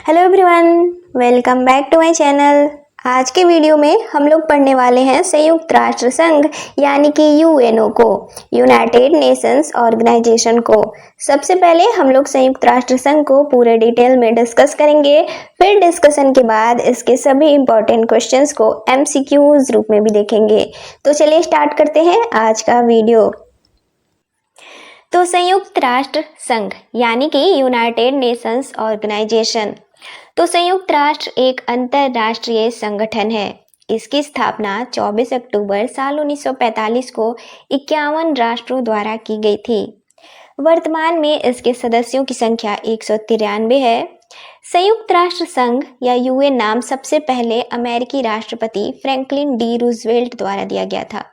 Hello everyone, welcome back to my channel. आज के video में हम लोग पढ़ने वाले हैं संयुक्त राष्ट्र संघ यानी कि यूएनओ को, यूनाइटेड नेशंस ऑर्गेनाइजेशन को। सबसे पहले हम लोग संयुक्त राष्ट्र संघ को पूरे डिटेल में डिस्कस करेंगे, फिर डिस्कशन के बाद इसके सभी इंपॉर्टेंट क्वेश्चंस को एमसीक्यूज रूप में भी देखेंगे। तो चलिए स्टार्ट करते हैं आज का वीडियो। तो संयुक्त राष्ट्र संघ यानी कि यूनाइटेड नेशंस ऑर्गेनाइजेशन, तो संयुक्त राष्ट्र एक अंतरराष्ट्रीय संगठन है। इसकी स्थापना 24 अक्टूबर साल 1945 को 51 राष्ट्रों द्वारा की गई थी। वर्तमान में इसके सदस्यों की संख्या 193 है। संयुक्त राष्ट्र संघ या यूएन नाम सबसे पहले अमेरिकी राष्ट्रपति फ्रैंकलिन डी रूजवेल्ट द्वारा दिया गया था।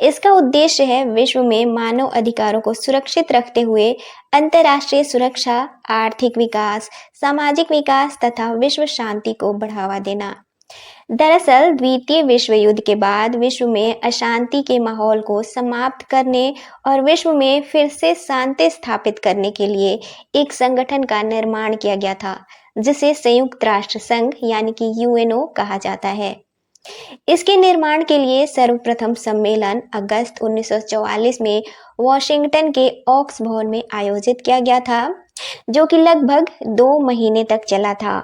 इसका उद्देश्य है विश्व में मानव अधिकारों को सुरक्षित रखते हुए अंतर्राष्ट्रीय सुरक्षा, आर्थिक विकास, सामाजिक विकास तथा विश्व शांति को बढ़ावा देना। दरअसल द्वितीय विश्व युद्ध के बाद विश्व में अशांति के माहौल को समाप्त करने और विश्व में फिर से शांति स्थापित करने के लिए एक संगठन का निर्माण किया गया था, जिसे संयुक्त राष्ट्र संघ यानी कि यूएनओ कहा जाता है। इसके निर्माण के लिए सर्वप्रथम सम्मेलन अगस्त 1944 में वॉशिंगटन के ऑक्स भवन में आयोजित किया गया था, जो कि लगभग 2 महीने तक चला था।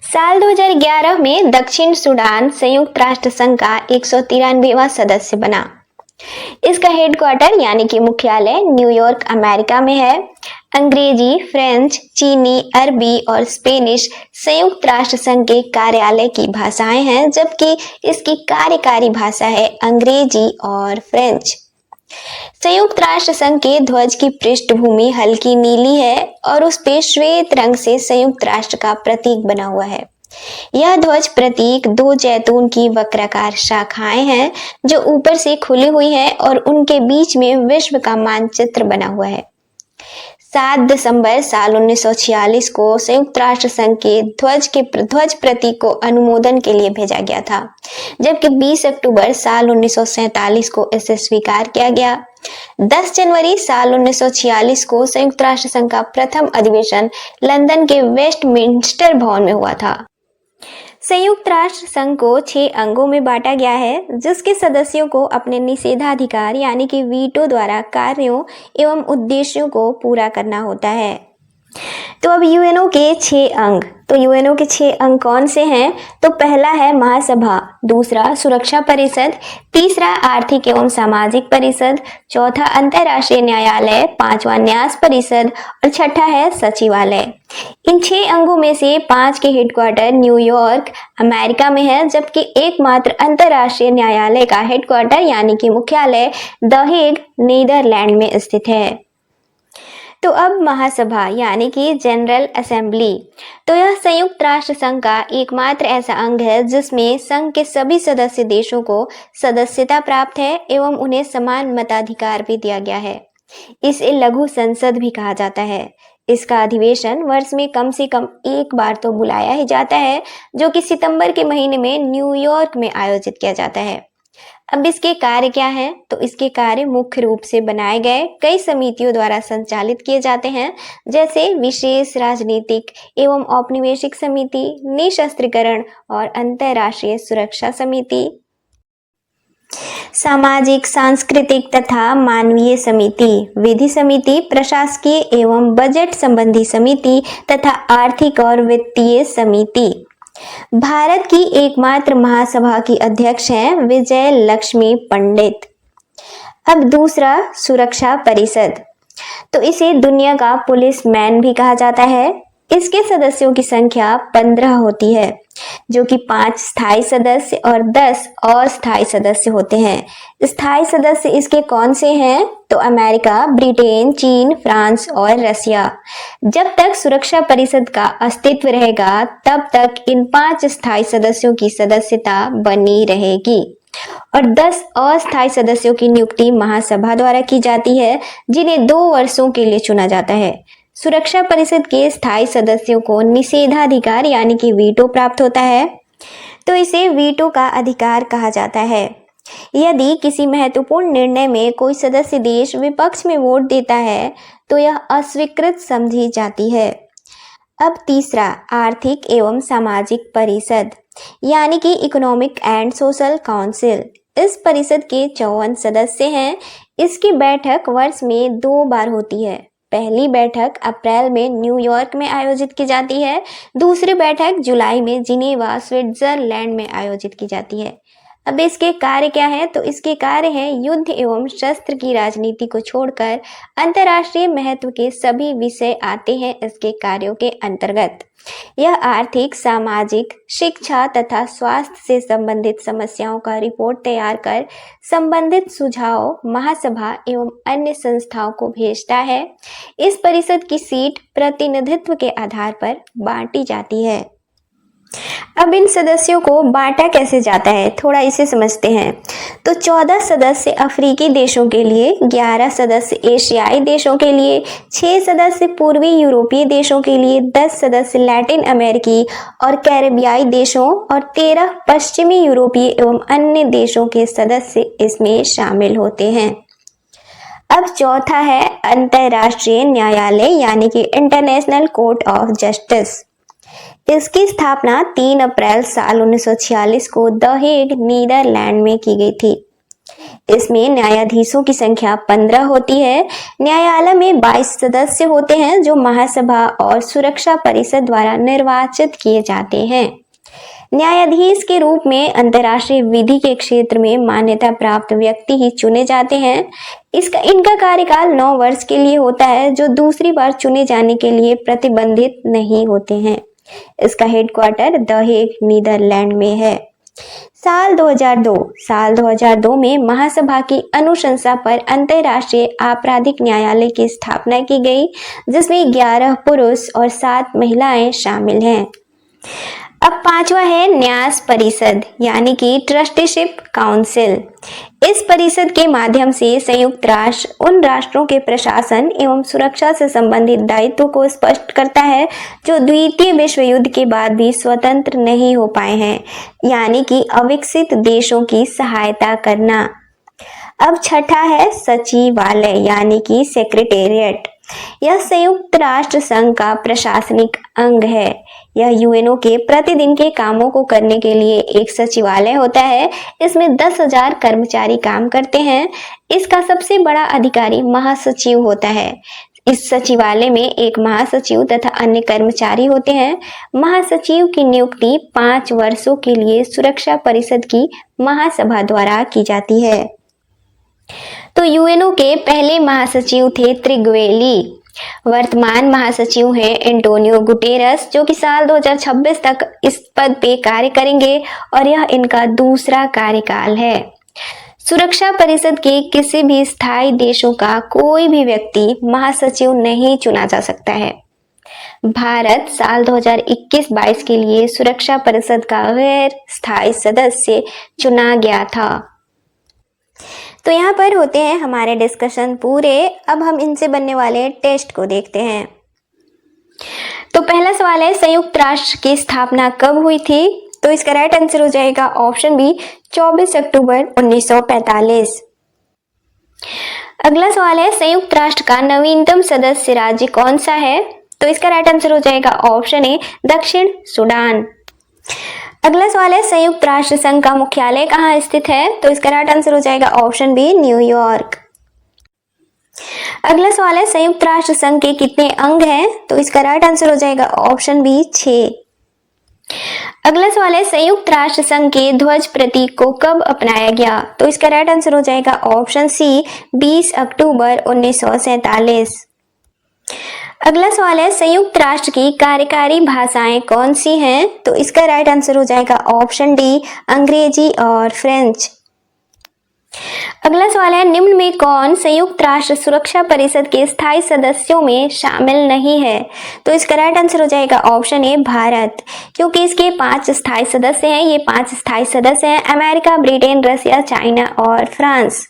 साल 2011 में दक्षिण सूडान संयुक्त राष्ट्र संघ का 193वां सदस्य बना। इसका हेडक्वार्टर यानी कि मुख्यालय न्यूयॉर्क, अमेरिका में है। अंग्रेजी, फ्रेंच, चीनी, अरबी और स्पेनिश संयुक्त राष्ट्र संघ के कार्यालय की भाषाएं हैं, जबकि इसकी कार्यकारी भाषा है अंग्रेजी और फ्रेंच। संयुक्त राष्ट्र संघ के ध्वज की पृष्ठभूमि हल्की नीली है और उस पे श्वेत रंग से संयुक्त राष्ट्र का प्रतीक बना हुआ है। यह ध्वज प्रतीक 2 जैतून की वक्राकार शाखाएं हैं जो ऊपर से खुली हुई हैं और उनके बीच में विश्व का मानचित्र बना हुआ है। 7 दिसंबर साल 1946 को संयुक्त राष्ट्र संघ के ध्वज प्रतीक को अनुमोदन के लिए भेजा गया था, जबकि 20 अक्टूबर साल 1947 को इसे स्वीकार किया गया। 10 जनवरी साल 1946 को संयुक्त राष्ट्र संघ का प्रथम अधिवेशन लंदन के वेस्टमिंस्टर भवन में हुआ था। संयुक्त राष्ट्र संघ को 6 अंगों में बांटा गया है, जिसके सदस्यों को अपने निषेधाधिकार यानी कि वीटो द्वारा कार्यों एवं उद्देश्यों को पूरा करना होता है। तो अब यूएनओ के 6 अंग, तो यूएनओ के 6 अंग कौन से हैं? तो पहला है महासभा, दूसरा सुरक्षा परिषद, तीसरा आर्थिक एवं सामाजिक परिषद, चौथा अंतर्राष्ट्रीय न्यायालय, पांचवा न्यास परिषद और छठा है सचिवालय। इन 6 अंगों में से 5 के हेडक्वार्टर न्यूयॉर्क, अमेरिका में है, जबकि एकमात्र अंतर्राष्ट्रीय न्यायालय का हेडक्वार्टर यानी कि मुख्यालय द हेग, नीदरलैंड में स्थित है। तो अब महासभा यानी कि जनरल असेंबली, तो यह संयुक्त राष्ट्र संघ का एकमात्र ऐसा अंग है जिसमें संघ के सभी सदस्य देशों को सदस्यता प्राप्त है एवं उन्हें समान मताधिकार भी दिया गया है। इसे लघु संसद भी कहा जाता है। इसका अधिवेशन वर्ष में कम से कम एक बार तो बुलाया ही जाता है, जो कि सितंबर के महीने में न्यूयॉर्क में आयोजित किया जाता है। अब इसके कार्य क्या हैं? तो इसके कार्य मुख्य रूप से बनाए गए कई समितियों द्वारा संचालित किए जाते हैं, जैसे विशेष राजनीतिक एवं औपनिवेशिक समिति, निशस्त्रीकरण और अंतर्राष्ट्रीय सुरक्षा समिति, सामाजिक, सांस्कृतिक तथा मानवीय समिति, विधि समिति, प्रशासकीय एवं बजट संबंधी समिति तथा आर्थिक और वित्तीय समिति। भारत की एकमात्र महासभा की अध्यक्ष हैं विजय लक्ष्मी पंडित। अब दूसरा सुरक्षा परिषद, तो इसे दुनिया का पुलिस मैन भी कहा जाता है। इसके सदस्यों की संख्या 15 होती है, जो कि 5 स्थायी सदस्य और 10 अस्थायी सदस्य होते हैं। स्थायी सदस्य इसके कौन से हैं? तो अमेरिका, ब्रिटेन, चीन, फ्रांस और रसिया। जब तक सुरक्षा परिषद का अस्तित्व रहेगा, तब तक इन 5 स्थायी सदस्यों की सदस्यता बनी रहेगी और 10 अस्थायी सदस्यों की नियुक्ति महासभा द्वारा की जाती है, जिन्हें 2 वर्षों के लिए चुना जाता है। सुरक्षा परिषद के स्थायी सदस्यों को निषेधाधिकार यानी कि वीटो प्राप्त होता है, तो इसे वीटो का अधिकार कहा जाता है। यदि किसी महत्वपूर्ण निर्णय में कोई सदस्य देश विपक्ष में वोट देता है, तो यह अस्वीकृत समझी जाती है। अब तीसरा, आर्थिक एवं सामाजिक परिषद यानी कि इकोनॉमिक एंड सोशल काउंसिल। इस परिषद के 54 सदस्य हैं। इसकी बैठक वर्ष में 2 बार होती है। पहली बैठक अप्रैल में न्यूयॉर्क में आयोजित की जाती है। दूसरी बैठक जुलाई में जिनेवा, स्विट्जरलैंड में आयोजित की जाती है। अब इसके कार्य क्या है? तो इसके कार्य है युद्ध एवं शस्त्र की राजनीति को छोड़कर अंतर्राष्ट्रीय महत्व के सभी विषय आते हैं इसके कार्यों के अंतर्गत। यह आर्थिक, सामाजिक, शिक्षा तथा स्वास्थ्य से संबंधित समस्याओं का रिपोर्ट तैयार कर संबंधित सुझाव महासभा एवं अन्य संस्थाओं को भेजता है। इस परिषद की सीट प्रतिनिधित्व के आधार पर बांटी जाती है। अब इन सदस्यों को बांटा कैसे जाता है, थोड़ा इसे समझते हैं। तो 14 सदस्य अफ्रीकी देशों के लिए, 11 सदस्य एशियाई देशों के लिए, 6 सदस्य पूर्वी यूरोपीय देशों के लिए, 10 सदस्य लैटिन अमेरिकी और कैरेबियाई देशों और 13 पश्चिमी यूरोपीय एवं अन्य देशों के सदस्य इसमें शामिल होते हैं। अब चौथा है अंतर्राष्ट्रीय न्यायालय यानी कि इंटरनेशनल कोर्ट ऑफ जस्टिस। इसकी स्थापना 3 अप्रैल साल 1946 को द हेग, नीदरलैंड में की गई थी। इसमें न्यायाधीशों की संख्या 15 होती है। न्यायालय में 22 सदस्य होते हैं जो महासभा और सुरक्षा परिषद द्वारा निर्वाचित किए जाते हैं। न्यायाधीश के रूप में अंतर्राष्ट्रीय विधि के क्षेत्र में मान्यता प्राप्त व्यक्ति ही चुने जाते हैं। इनका कार्यकाल 9 वर्ष के लिए होता है, जो दूसरी बार चुने जाने के लिए प्रतिबंधित नहीं होते हैं। इसका हेडक्वार्टर द हेग, नीदरलैंड में है। साल 2002 में महासभा की अनुशंसा पर अंतर्राष्ट्रीय आपराधिक न्यायालय की स्थापना की गई, जिसमें 11 पुरुष और 7 महिलाएं शामिल हैं। अब पांचवा है न्यास परिषद यानी कि ट्रस्टीशिप काउंसिल। इस परिषद के माध्यम से संयुक्त राष्ट्र उन राष्ट्रों के प्रशासन एवं सुरक्षा से संबंधित दायित्व को स्पष्ट करता है जो द्वितीय विश्व युद्ध के बाद भी स्वतंत्र नहीं हो पाए हैं, यानी कि अविकसित देशों की सहायता करना। अब छठा है सचिवालय यानी कि सेक्रेटेरिएट। यह संयुक्त राष्ट्र संघ का प्रशासनिक अंग है। यह यूएनओ के प्रतिदिन के कामों को करने के लिए एक सचिवालय होता है। इसमें 10,000 कर्मचारी काम करते हैं। इसका सबसे बड़ा अधिकारी महासचिव होता है। इस सचिवालय में एक महासचिव तथा अन्य कर्मचारी होते हैं। महासचिव की नियुक्ति 5 वर्षों के लिए सुरक्षा परिषद की महासभा द्वारा की जाती है। तो यूएनओ के पहले महासचिव थे त्रिग्वेली। वर्तमान महासचिव हैं एंटोनियो गुटेरस, जो कि साल 2026 तक इस पद पे कार्य करेंगे और यह इनका दूसरा कार्यकाल है। सुरक्षा परिषद के किसी भी स्थायी देशों का कोई भी व्यक्ति महासचिव नहीं चुना जा सकता है। भारत साल 2021-22 के लिए सुरक्षा परिषद का गैर स्थायी सदस्य चुना गया था। तो यहाँ पर होते हैं हमारे डिस्कशन पूरे। अब हम इनसे बनने वाले टेस्ट को देखते हैं। तो पहला सवाल है संयुक्त राष्ट्र की स्थापना कब हुई थी? तो इसका राइट आंसर हो जाएगा ऑप्शन बी 24 अक्टूबर 1945। अगला सवाल है संयुक्त राष्ट्र का नवीनतम सदस्य राज्य कौन सा है? तो इसका राइट आंसर हो जाएगा ऑप्शन ए दक्षिण सूडान। अगला सवाल है संयुक्त राष्ट्र संघ का मुख्यालय कहाँ स्थित है? तो इसका राइट आंसर हो जाएगा ऑप्शन बी न्यूयॉर्क। अगला सवाल है संयुक्त राष्ट्र संघ के कितने अंग हैं? तो इसका राइट आंसर हो जाएगा ऑप्शन बी 6। अगला सवाल है संयुक्त राष्ट्र संघ के ध्वज प्रतीक को कब अपनाया गया? तो इसका राइट आंसर हो जाएगा ऑप्शन सी 20 अक्टूबर 1947। अगला सवाल है संयुक्त राष्ट्र की कार्यकारी भाषाएं कौन सी हैं? तो इसका राइट आंसर हो जाएगा ऑप्शन डी अंग्रेजी और फ्रेंच। अगला सवाल है निम्न में कौन संयुक्त राष्ट्र सुरक्षा परिषद के स्थायी सदस्यों में शामिल नहीं है? तो इसका राइट आंसर हो जाएगा ऑप्शन ए भारत, क्योंकि इसके 5 स्थायी सदस्य हैं। ये 5 स्थायी सदस्य हैं अमेरिका, ब्रिटेन, रसिया, चाइना और फ्रांस।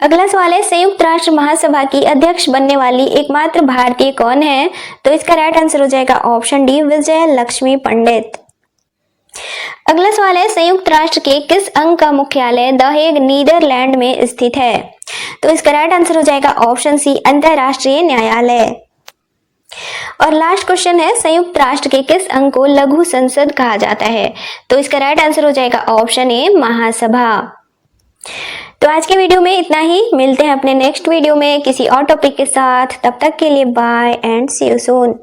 अगला सवाल है संयुक्त राष्ट्र महासभा की अध्यक्ष बनने वाली एकमात्र भारतीय कौन है? तो इसका राइट आंसर हो जाएगा ऑप्शन डी विजय लक्ष्मी पंडित। अगला सवाल है संयुक्त राष्ट्र के किस अंग का मुख्यालय द हेग, नीदरलैंड में स्थित है? तो इसका राइट आंसर हो जाएगा ऑप्शन सी अंतर्राष्ट्रीय न्यायालय। और लास्ट क्वेश्चन है, संयुक्त राष्ट्र के किस अंग को लघु संसद कहा जाता है? तो इसका राइट आंसर हो जाएगा ऑप्शन ए, महासभा। तो आज के वीडियो में इतना ही, मिलते हैं अपने नेक्स्ट वीडियो में किसी और टॉपिक के साथ। तब तक के लिए bye and see you soon.